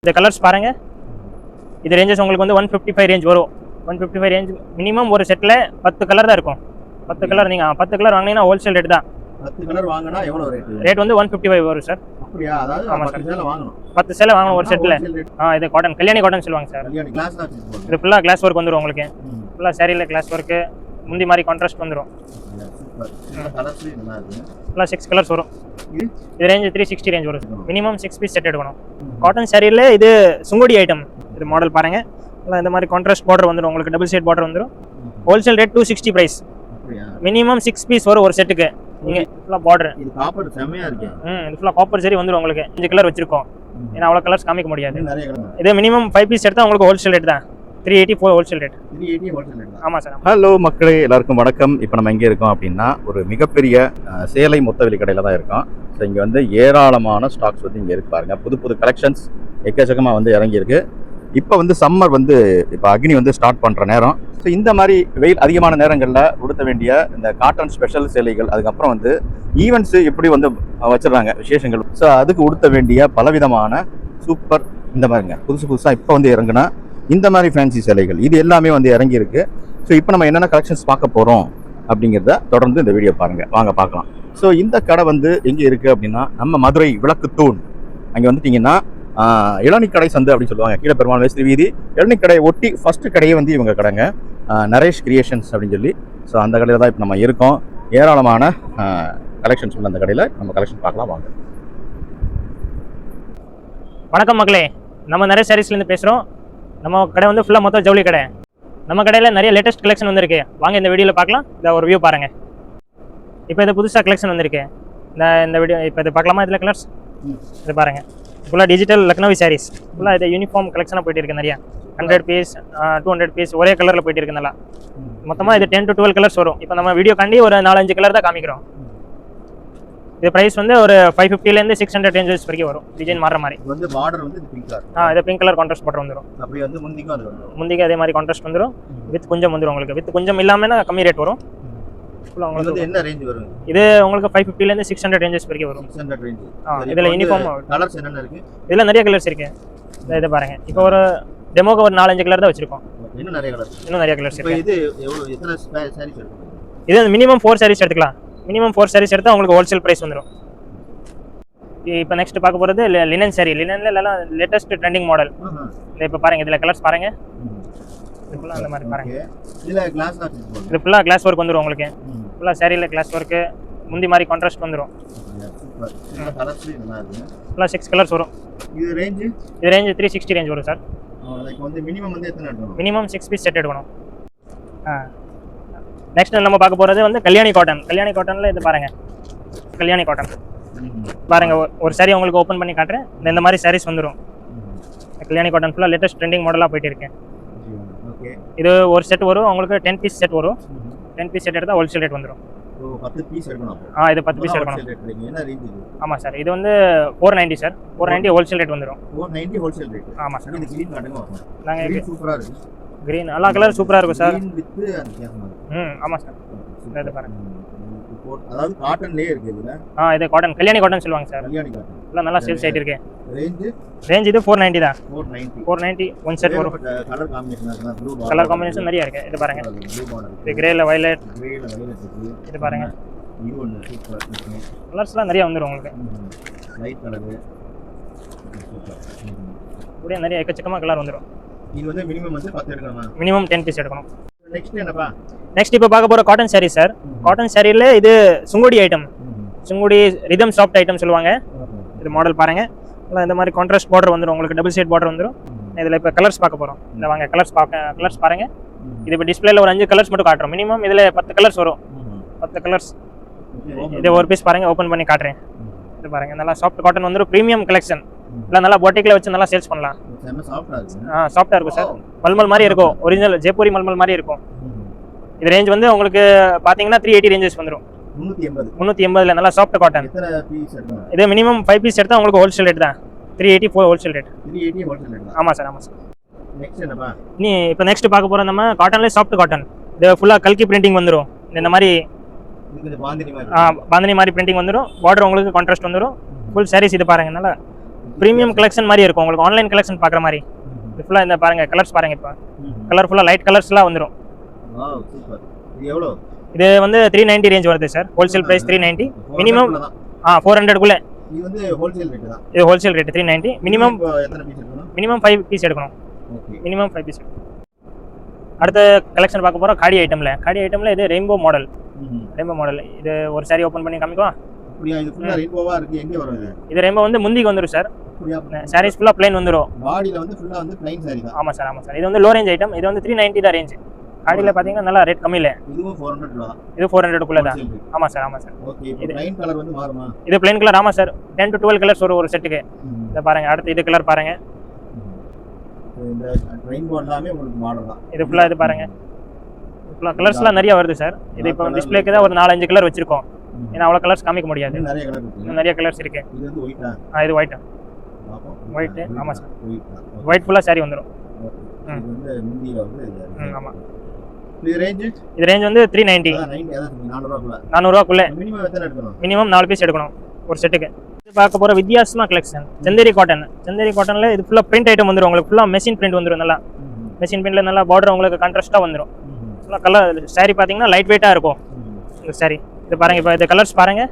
இந்த கலர்ஸ் பாருங்க. இது ரேஞ்சஸ் உங்களுக்கு வந்து 155 ரேஞ்ச் வரும். 155 ரேஞ்ச் மினிமம் ஒரு செட்ல 10 கலர் தான் இருக்கும். 10 கலர் நீங்க 10 கலர் வாங்குனீங்கன்னா ஹோல்சேல் ரேட் தான். 10 கலர் வாங்குனா எவ்வளவு ரேட்? ரேட் வந்து 155 வரும் சார். அப்படியே அதாவது 10 சேல வாங்கணும். 10 சேல வாங்கணும் ஒரு செட்ல. இது காட்டன் கல்யாணி காட்டன் சொல்லுவாங்க சார். கல்யாணி கிளாஸ் தான் வச்சிருப்பாங்க. இது ஃபுல்லா கிளாஸ் வர்க் வந்துரும் உங்களுக்கு. ஃபுல்லா சாரில கிளாஸ் வர்க் முந்தி மாதிரி கான்ட்ராஸ்ட் வந்துரும். சூப்பர். இந்த கலர்ஸ் நல்லா இருக்கு. ஃபுல்லா 6 கலர்ஸ் வரும். இது ரேஞ்ச் 360 ரேஞ்ச் வரும். மினிமம் 6 பீஸ் செட் எடுக்கணும். காட்டன் சாரில இது சுங்குடி ஐட்டம். இது மாடல் பாருங்க. இந்த மாதிரி கான்ட்ராஸ்ட் பார்டர் வந்துரும் உங்களுக்கு, டபுள் சைடு பார்டர் வந்துரும். Wholesale rate 260 price. Minimum 6 piece வரும் ஒரு செட்டுக்கு. நீங்க ஃபுல்லா பார்டர் இது காப்பர் செமையா இருக்கு. இது ஃபுல்லா காப்பர் சரி வந்துரும் உங்களுக்கு. 5 கலர் வச்சிருக்கோம். ஏன்னா அவ்வளவு கலர்ஸ் காமிக்க முடியாது. நிறைய கலர். இது மினிமம் 5 பீஸ் எடுத்தா உங்களுக்கு ஹோல்சேல் ரேட் தான். 384 ஹோல்சேல் ரேட். 380 wholesale rate. ஆமா சார். ஹலோ மக்களே, எல்லாருக்கும் வணக்கம். இப்போ நம்ம எங்கே இருக்கோம் அப்படின்னா ஒரு மிகப்பெரிய சேலை மொத்த விலை கடையில் தான் இருக்கோம். ஸோ இங்கே வந்து ஏராளமான ஸ்டாக்ஸ் வந்து இங்கே இருக்கு பாருங்க. புது புது கலெக்ஷன்ஸ் எக்கச்சக்கமாக வந்து இறங்கியிருக்கு. இப்போ வந்து சம்மர் வந்து இப்போ அக்னி வந்து ஸ்டார்ட் பண்ணுற நேரம். ஸோ இந்த மாதிரி வெயில் அதிகமான நேரங்களில் உடுத்த வேண்டிய இந்த காட்டன் ஸ்பெஷல் சேலைகள், அதுக்கப்புறம் வந்து ஈவெண்ட்ஸு எப்படி வந்து வச்சிடறாங்க விசேஷங்கள். ஸோ அதுக்கு உடுத்த வேண்டிய பலவிதமான சூப்பர் இந்த மாதிரிங்க புதுசாக இப்போ வந்து இறங்குனா இந்த மாதிரி ஃபேன்சி சேலைகள் இது எல்லாமே வந்து இறங்கியிருக்கு. ஸோ இப்போ நம்ம என்னென்ன கலெக்ஷன்ஸ் பார்க்க போகிறோம் அப்படிங்கிறத தொடர்ந்து இந்த வீடியோ பாருங்கள், வாங்க பார்க்கலாம். ஸோ இந்த கடை வந்து எங்கே இருக்குது அப்படின்னா நம்ம மதுரை விளக்குத்தூண். அங்கே வந்துட்டிங்கன்னா இளநிக்கடை சந்து அப்படின்னு சொல்லுவாங்க. கீழே பெருமாள் மேஸ்திரி வீதி இளநிக்கடையை ஒட்டி ஃபஸ்ட்டு கடையே வந்து இவங்க கடைங்க, நரேஷ் கிரியேஷன்ஸ் அப்படின்னு சொல்லி. ஸோ அந்த கடையில் தான் இப்போ நம்ம இருக்கோம். ஏராளமான கலெக்ஷன்ஸ் உள்ள அந்த கடையில் நம்ம கலெக்ஷன் பார்க்கலாம், வாங்க. வணக்கம் மக்களே, நம்ம நரேஷ் சாரீஸ்லேருந்து பேசுகிறோம். நம்ம கடை வந்து ஃபுல்லாக மொத்தம் ஜவுளி கடை. நம்ம கடையில் நிறைய லேட்டஸ்ட் கலெக்ஷன் வந்திருக்கு. வாங்க இந்த வீடியோவில் பார்க்கலாம். இதை ஒரு வியூ பாருங்கள். இப்போ இது புதுசாக கலெக்ஷன் வந்திருக்கு. இந்த வீடியோ இப்போ இது பார்க்கலாமா? இதில் கலர்ஸ் இது பாருங்கள். ஃபுல்லாக டிஜிட்டல் லக்னவி சாரீஸ். ஃபுல்லாக இது யூனிஃபார்ம் கலெக்ஷனாக போயிட்டு இருக்கு. நிறையா 100 பீஸ் 200 பீஸ் ஒரே கலரில் போயிட்டு இருக்கு. நல்லா மொத்தமாக இது 10 to 12 கலர்ஸ் வரும். இப்போ நம்ம வீடியோ காண்டி ஒரு 4-5 கலர் தான் காமிக்கிறோம். இது பிரைஸ் வந்து ஒரு 550லேருந்து 600 ரேஞ்சஸ் வரைக்கும் வரும். டிசைன் மாறுற மாதிரி. இது வந்து பார்டர் வந்து பிங்க் கலர். இது பிங்க் கலர் கான்ட்ராஸ்ட் பார்டர் வந்துரும். அப்படியே வந்து முந்திக்கும் அது வந்துரும். முந்திக்கு அதே மாதிரி கான்ட்ராஸ்ட் வந்துரும். வித் கொஞ்சம் வந்துரும் உங்களுக்கு. வித் கொஞ்சம் இல்லாமனா கம்மி ரேட் வரும். உங்களுக்கு என்ன ரேஞ்ச் வரும்? இது உங்களுக்கு 550லேருந்து 600 ரேஞ்சஸ் வரைக்கும் வரும். 600 ரேஞ்ச். இதுல யூனிஃபார்ம் கலர்ஸ் என்னென்ன இருக்கு? இதுல நிறைய கலர்ஸ் இருக்கு. இத பாருங்க. இப்போ ஒரு டெமோக்கு ஒரு 4-5 கலர் தான் வச்சிருக்கோம். இன்னும் நிறைய கலர்ஸ். இன்னும் நிறைய கலர்ஸ் இருக்கு. இது எவ்வளவு எத்தனை சாரீஸ் எடுக்கணும்? இது மினிமம் 4 சாரீஸ் எடுத்துக்கலாம். மினிமம் 4 சாரீஸ் எடுத்தா உங்களுக்கு ஹோல்சேல் பிரைஸ் வந்துரும். இப்போ நெக்ஸ்ட் பார்க்க போறது லினன் சாரி. லினன்ல எல்லாம் லேட்டஸ்ட் ட்ரெண்டிங் மாடல். இப்போ பாருங்க, இதுல கலர்ஸ் பாருங்க. ஃபுல்லா அந்த மாதிரி பாருங்க. இதுல கிளாஸ் தான் வச்சிருக்கோம். இது ஃபுல்லா கிளாஸ் வர்க் வந்துரும் உங்களுக்கு. ஃபுல்லா சாரில கிளாஸ் வர்க் முந்தி மாதிரி கான்ட்ராஸ்ட் வந்துரும். சூப்பர். இந்த கலர்ஸ் நல்லா இருக்கு. ஃபுல்லா 6 கலர்ஸ் வரும். இது ரேஞ்ச் 360 ரேஞ்ச் வரும் சார். லைக் வந்து மினிமம் வந்து எத்தனை எடுக்கணும்? மினிமம் 6 பீஸ் செட் எடுக்கணும். நெக்ஸ்ட் நம்ம பார்க்க போறது வந்து கல்யாணி காட்டன். கல்யாணி காட்டன்ல இது பாருங்க. கல்யாணி காட்டன் பாருங்க. ஒரு சாரி உங்களுக்கு ஓபன் பண்ணி காட்டுறேன். இந்த மாதிரி சாரீஸ் வந்துரும். கல்யாணி காட்டன் ஃபுல்லா லேட்டஸ்ட் ட்ரெண்டிங் மாடலா போயிட்டு இருக்கு. ஓகே. இது ஒரு செட் வரும் உங்களுக்கு. 10 பீஸ் செட் வரும். 10 பீஸ் செட் எடுத்தா ஹோல்சேல் ரேட் வந்துரும். சோ 10 பீஸ் எடுக்கணும். இது 10 பீஸ் எடுக்கணும். என்ன ரேஞ்ச் இது? ஆமா சார், இது வந்து 490 சார். 490 ஹோல்சேல் ரேட் வந்துரும். 490 ஹோல்சேல் ரேட். ஆமா சார். இது கிரீன் காட்டுங்க. நாங்க சூப்பரா இருக்கு. கிரீன் எல்லா கலர் சூப்பரா இருக்கும் சார். கிரீன் வித் அந்த வித்தியாசமா இருக்கு. ஆமா சார். இது பாருங்க. அதாவது காட்டன்லயே இருக்கு இதுல. இது காட்டன் கல்யாணி காட்டன் சொல்லுவாங்க சார். கல்யாணி காட்டன். எல்லாம் நல்லா சேல்ஸ் ஆயிட்டு இருக்கு. ரேஞ்ச் இது 490 தான். 490 ஒன் செட் வரும். கலர் காம்பினேஷன் இருக்கு. Blue border. கலர் காம்பினேஷன் நிறைய இருக்கு. இது பாருங்க. Blue border. இது கிரேல வயலட். இருக்கு. இது பாருங்க. இது ஒன்னு சூப்பரா இருக்கு. கலர்ஸ்லாம் நிறைய வந்துரும் உங்களுக்கு. Light colour. சூப்பர். கூட நிறைய எக்கச்சக்கமா கலர் வந்துரும். இது வந்து மினிமம் வந்து 10 எடுக்கணுமா? மினிமம் 10 பீஸ் எடுக்கணும். நெக்ஸ்ட் என்னப்பா? நெக்ஸ்ட் இப்போ பார்க்க போற காட்டன் சாரி சார். காட்டன் சாரில இது Sungudi item. Sungudi rhythm soft item சொல்லுவாங்க. இது மாடல் பாருங்க. இந்த மாதிரி கான்ட்ராஸ்ட் பார்டர் வந்துரும் உங்களுக்கு. டபுள் சைடு பார்டர் வந்துரும். இதுல இப்போ கலர்ஸ் பார்க்க போறோம். இந்த வாங்க கலர்ஸ் பாருங்க. இது இப்போ டிஸ்ப்ளேல ஒரு 5 கலர்ஸ் மட்டும் காட்டுறோம். மினிமம் இதுல 10 கலர்ஸ் வரும். 10 கலர்ஸ். இது ஒரு பீஸ் பாருங்க, ஓபன் பண்ணி காட்டுறேன். இது பாருங்க, நல்லா சாஃப்ட் காட்டன் வந்துரும். Premium collection. இல்ல நல்லா பொட்டிக்ல வச்சு நல்லா சேல்ஸ் பண்ணலாம். சாஃப்ட்டா இருக்கு. சாஃப்ட்டா இருக்கும் சார். மல்மல் மாதிரி இருக்கும். ஒரிஜினல் ஜெய்ப்பூரி மல்மல் மாதிரி இருக்கும். இது ரேஞ்ச் வந்து உங்களுக்கு பாத்தீங்கன்னா 380 ரேஞ்சஸ் வந்துரும். 380ல நல்லா சாஃப்ட் காட்டன். எத்தனை பீஸ் எடுக்கணும்? இது மினிமம் 5 பீஸ் எடுத்தா உங்களுக்கு ஹோல்சேல் ரேட் தான். 384 ஹோல்சேல் ரேட். 380 wholesale rate. ஆமா சார். நெக்ஸ்ட் என்னப்பா? இப்போ நெக்ஸ்ட் பார்க்க போறோம் நம்ம காட்டன்ல சாஃப்ட் காட்டன். இது ஃபுல்லா கல்கி பிரிண்டிங் வந்துரும். இந்த மாதிரி இது பாந்தினி மாதிரி. பாந்தினி மாதிரி பிரிண்டிங் வந்துரும். பார்டர் உங்களுக்கு கான்ட்ராஸ்ட் வந்துரும். ஃபுல் சாரீஸ் இது பாருங்க. நல்லா ப்ரீமியம் கலெக்ஷன் மாதிரி இருக்கும் உங்களுக்கு ஆன்லைன் கலெக்ஷன் பார்க்குற மாதிரி. இது ஃபுல்லாக இந்த பாருங்க கலர்ஸ் பாருங்க. இப்போ கலர்ஃபுல்லாக லைட் கலர்ஸ்லாம் வந்துடும். Wow super. இது எவ்வளோ? இது வந்து 390 ரேஞ்ச் வருது சார். Wholesale price 390. மினிமம் 400க்குள்ளே. இது வந்து ஹோல்சேல் ரேட் தான். இது ஹோல்சேல் ரேட் 390. மினிமம் இப்போ எத்தனை பீஸ் எடுக்கணும்? மினிமம் 5 பீஸ் எடுக்கணும். ஓகே. Minimum 5 piece. அடுத்த கலெக்ஷன் பார்க்க போகிறோம் காடி ஐட்டமில் இது ரெயின்போ மாடல். இது ஒரு சாரி ஓப்பன் பண்ணி காமிக்குவா? அப்படியா? இது ஃபுல்லா ரெயின்போவா இருக்கு. எங்க வரும் இது? இது ரெயின்போ வந்து முந்திக்கு வந்துடும் சார். அப்படியா? சாரீஸ் ஃபுல்லாக ப்ளைன் வந்துடும். பாடியில வந்து ஃபுல்லா வந்து ப்ளைன் சாரி தான். ஆமாம் சார். இது வந்து லோ ரேஞ்ச் ஐட்டம். இது வந்து 390 தான் ரேஞ்ச். காடியில் பார்த்தீங்கன்னா நல்லா ரேட் கம்மியில். இதுவும் 400 தான். இது 400க்குள்ளே தான். ஆமாம் சார். ஓகே. இப்போ ப்ளைன் கலர் வந்து மாறுமா? இது ப்ளைன் கலர். ஆமாம் சார். 10 to 12 கலர்ஸ் ஒரு செட்டுக்கு. இதை பாருங்க. அடுத்து இது கலர் பாருங்க. இந்த ரெயின்போ எல்லாமே உங்களுக்கு மாடல் தான். இது ஃபுல்லாக இது பாருங்க. ஃபுல்லாக கலர்ஸ்லாம் நிறைய வருது சார். இது இப்போ டிஸ்பிளேக்கு தான் ஒரு 4-5 கலர் வச்சிருக்கோம். ஏன்னா அவ்வளோ கலர்ஸ் காமிக்க முடியாது. நிறைய கலர் இருக்கு. நிறைய கலர்ஸ் இருக்கு. இது வந்து ஒயிட்டா? இது ஒயிட். ஒயிட். ஆமாம் சார். ஒயிட் ஃபுல்லாக சாரி வந்துடும். இது வந்து முந்தியில வந்து ஆமாம். இது ரேஞ்ச் வந்து 390. 400 மினிமம் எத்தனை எடுக்கணும்? மினிமம் 4 பீஸ் எடுக்கணும் ஒரு செட்டுக்கு. இது பார்க்க போகிற வித்தியாசமா கலெக்ஷன் சந்தேரி காட்டனில் இது ஃபுல்லாக பிரிண்ட் ஐட்டம் வந்துடும். உங்களுக்கு ஃபுல்லாக மெஷின் பிரிண்ட் வந்துடும். நல்லா மெஷின் பிரிண்ட்ல நல்லா பார்டர் உங்களுக்கு கான்ட்ராஸ்ட்டாக வந்துடும். ஃபுல்லாக கலர் சாரி பார்த்தீங்கன்னா லைட் வெயிட்டாக இருக்கும் இந்த சாரி. இது பாருங்க. இப்போ இந்த கலர்ஸ் பாருங்க.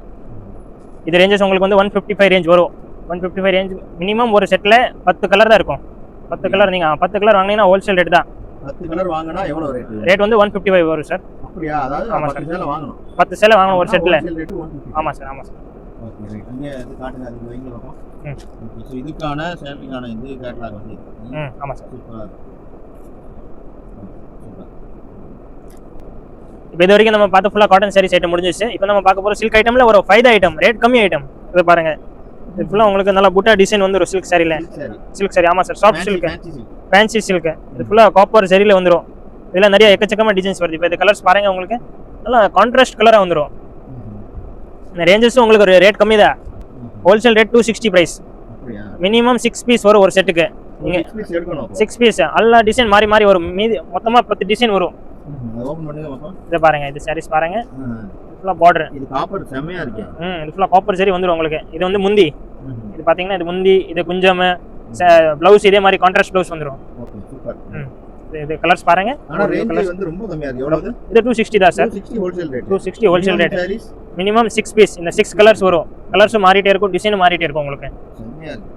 இது ரேஞ்சஸ் உங்களுக்கு வந்து 155 ரேஞ்ச் வரும். 155 ரேஞ்ச். மினிமம் ஒரு செட்டில் 10 கலர் தான் இருக்கும். 10 கலர் நீங்கள் 10 கலர் வாங்கினீங்கன்னா ஹோல்சேல் ரேட் தான். 10 கலர் வாங்கினா எவ்வளவு ரேட்? ரேட் வந்து 155 வரும் சார். அப்படியா? அதாவது 10 சேலை வாங்கணும். 10 சேலை வாங்கணும் ஒரு செட்டில். ரேட் 150. ஆமாம் சார். Okay right. இங்க இது காட்டுங்க. அது வைங்க பாப்போம். ஓகே. சோ இதுக்கான சேல்விக்கான இந்த கேட்டலாக் வந்து ஆமாம் சார். சூப்பர். இப்போ இது வரைக்கும் நம்ம பார்த்து ஃபுல்லாக காட்டன் சாரீஸ் ஐட்டம் முடிஞ்சிச்சு. இப்போ நம்ம பார்க்க போகிற சில்க் ஐட்டமில் ஒரு ஃபைதா ஐட்டம். ரேட் கம்மி ஐட்டம். இது பாருங்க. இது ஃபுல்லாக உங்களுக்கு நல்லா புட்டா டிசைன் வந்துடும் சில்க் சாரியில். சில்க் சாரி. ஆமாம் sir. Soft silk. Fancy silk. இது ஃபுல்லாக காப்பர் சரியில் வந்துடும். இதில் நிறைய எக்கச்சக்கமாக டிசைன்ஸ் வருது. இப்போ இந்த கலர்ஸ் பாருங்க. உங்களுக்கு நல்லா கான்ட்ராஸ்ட் கலராக வந்துடும். இந்த ரேஞ்சஸும் உங்களுக்கு ஒரு ரேட் கம்மி தான். Wholesale rate 260 price. Minimum 6 piece வரும் ஒரு செட்டுக்கு. நீங்கள் 6 பீஸ் எல்லா டிசைன் மாறி மாறி வரும். மீதி மொத்தமாக 10 டிசைன் வரும். இதை பாருங்க. இது சாரீஸ் பாருங்க. ஃபுல்லாக பார்டர். இது காப்பர் செமையா இருக்கு. இது ஃபுல்லாக காப்பர் சரி வந்துடும் உங்களுக்கு. இது வந்து முந்தி. இது பார்த்தீங்கன்னா இது முந்தி. இது குஞ்சம் ப்ளவுஸ் இதே மாதிரி கான்ட்ராஸ்ட் ப்ளவுஸ் வந்துடும். Okay super. இது கலர்ஸ் பாருங்க. ஆனா ரேஞ்ச் வந்து ரொம்ப கம்மியா இருக்கு. எவ்வளவு? இது 260 தான் sir. 260 wholesale rate. 260 wholesale rate. Minimum 6 piece. இந்த 6 கலர்ஸ் வரும். கலர்ஸ் மாறிட்டே இருக்கும். டிசைன் மாறிட்டே இருக்கும் உங்களுக்கு. செமையா இருக்கு.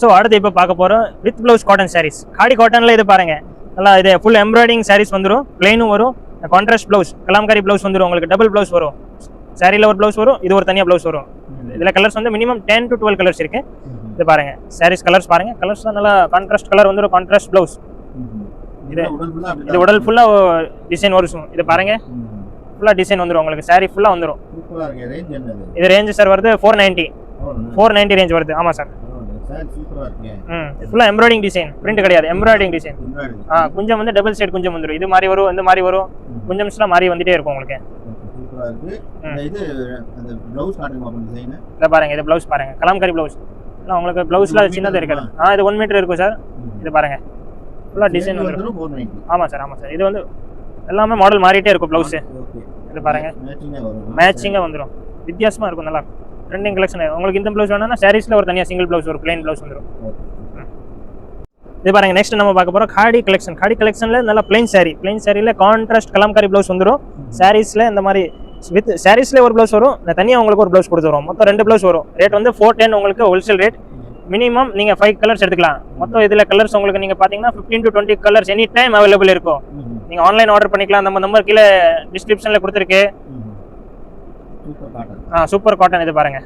ஸோ அடுத்து இப்போ பார்க்க போகிறோம் வித் ப்ளவுஸ் காட்டன் சாரீஸ். காடி காட்டனில் இது பாருங்க. நல்லா இது ஃபுல் எம்ப்ராய்டிங் சாரீஸ் வந்துடும். பிளைனும் வரும். கான்ட்ராஸ்ட் ப்ளவுஸ் கலாம்காரி ப்ளவுஸ் வந்துடும். உங்களுக்கு டபுள் ப்ளவுஸ் வரும். சாரியில் ஒரு ப்ளவுஸ் வரும். இது ஒரு தனியாக ப்ளவுஸ் வரும். இதில் கலர்ஸ் வந்து மினிமம் 10 to 12 கலர்ஸ் இருக்கு. இது பாருங்க. சாரீஸ் கலர்ஸ் பாருங்க. கலர்ஸ் தான் நல்லா கான்ட்ராஸ்ட் கலர் வந்துடும். Contrast blouse. இது உடல் ஃபுல்லாக டிசைன் வரும். இது பாருங்க. ஃபுல்லாக டிசைன் வந்துடும் உங்களுக்கு. சாரி ஃபுல்லாக வந்துடும். சூப்பரா இருக்கு. ரேஞ்ச் என்னது? இது ரேஞ்ச் சார் வருது 490 ரேஞ்ச் வருது. ஆமாம் சார். சூப்பரா இருக்கு. ஃபுல்லாக எம்ப்ராய்டிங் டிசைன். பிரிண்ட் கிடையாது. Embroidery design. கொஞ்சம் வந்து டபுள் சைடு கொஞ்சம் வந்துடும். இது மாதிரி வரும். இந்த மாதிரி வரும். கொஞ்சம்ஸ்லாம் மாறி வந்துட்டே இருக்கும் உங்களுக்கு. சூப்பரா இருக்கு. இது அந்த ப்ளவுஸ் காட்டுங்க பாப்போம் டிசைன். இத பாருங்க. இது ப்ளவுஸ் பாருங்க. கலாம்காரி ப்ளவுஸ். உங்களுக்கு ப்ளவுஸ்ல சின்னது இருக்குது. இது 1 மீட்டர் இருக்கும் சார். இது பாருங்க. ஃபுல்லா டிசைன் வந்துரும். 490. ஆமா சார். இது வந்து எல்லாமே மாடல் மாறிட்டே இருக்கும் ப்ளவுஸ். ஓகே. இது பாருங்க. மேட்சிங்கா வந்துரும். வித்தியாசமா இருக்கும். நல்லா ட்ரெண்டிங் கலெக்ஷன். உங்களுக்கு இந்த ப்ளவுஸ் வேணும்னா சாரீஸ்ல ஒரு தனியா சிங்கிள் ப்ளவுஸ் ஒரு ப்ளைன் ப்ளவுஸ் வந்துரும். இது பாருங்க. நெக்ஸ்ட் நம்ம பார்க்க போறோம் காடி கலெக்ஷன். காடி கலெக்ஷன்ல நல்ல பிளைன் சாரி. பிளைன் சாரில கான்ட்ராஸ்ட் கலாம்காரி ப்ளவுஸ் வந்துரும். சாரீஸ்ல இந்த மாதிரி வித் சாரீஸ்ல ஒரு ப்ளவுஸ் வரும். தனியா உங்களுக்கு ஒரு ப்ளவுஸ் கொடுத்துரும். மொத்தம் 2 ப்ளவுஸ் வரும். ரேட் வந்து 410 உங்களுக்கு ஹோல்சேல் ரேட். மினிமம் நீங்க 5 கலர்ஸ் எடுத்துக்கலாம். மொத்தம் இதுல கலர்ஸ் உங்களுக்கு நீங்க பாத்தீங்கன்னா 15 to 20 colours any time available இருக்கும். நீங்க ஆன்லைன் ஆர்டர் பண்ணிக்கலாம். நம்ம நம்பர் கீழே டிஸ்கிரிப்ஷன்ல கொடுத்துருக்கு. Super cotton. இது பாருங்க.